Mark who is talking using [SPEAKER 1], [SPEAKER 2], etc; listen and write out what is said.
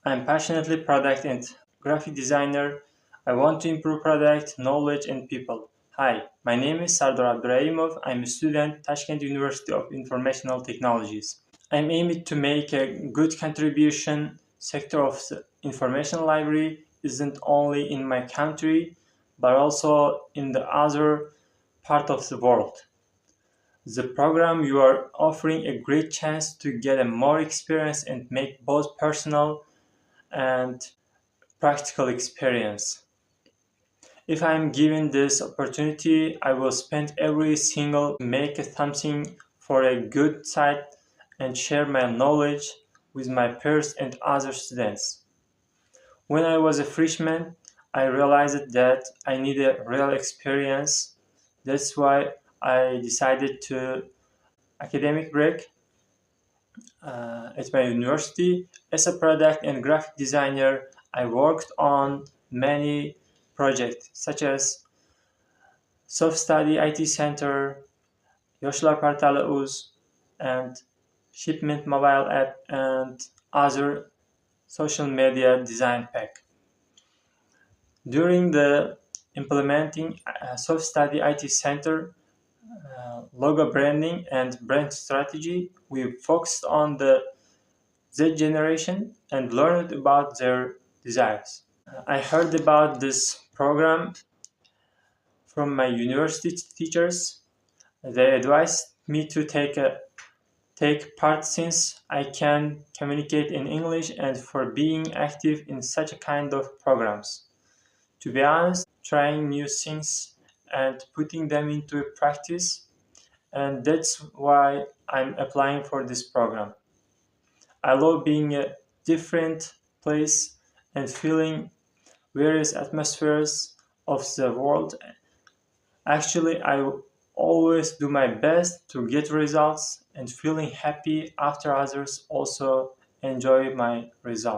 [SPEAKER 1] I'm passionately product and graphic designer. I want to improve product, knowledge, and people. Hi, my name is Sardar Abdurrahimov. I'm a student at Tashkent University of Informational Technologies. I'm aiming to make a good contribution. Sector of the information library isn't only in my country, but also in the other part of the world. The program you are offering a great chance to get a more experience and make both personal and practical experience. If I'm given this opportunity, I will spend every single make something for a good side and share my knowledge with my peers and other students. When I was a freshman, I realized that I needed real experience. That's why I decided to academic break at my university. As a product and graphic designer, I worked on many projects such as Self Study IT Center, Yoshlar Portalı Uz, and Shipment mobile app and other social media design pack. During the implementing Self Study IT Center logo branding and brand strategy, we focused on the Z generation and learned about their desires. I heard about this program from my university teachers. They advised me to take part since I can communicate in English and for being active in such a kind of programs. To be honest, trying new things and putting them into practice, and that's why I'm applying for this program. I love being a different place and feeling various atmospheres of the world. Actually, I always do my best to get results and feeling happy after others also enjoy my results.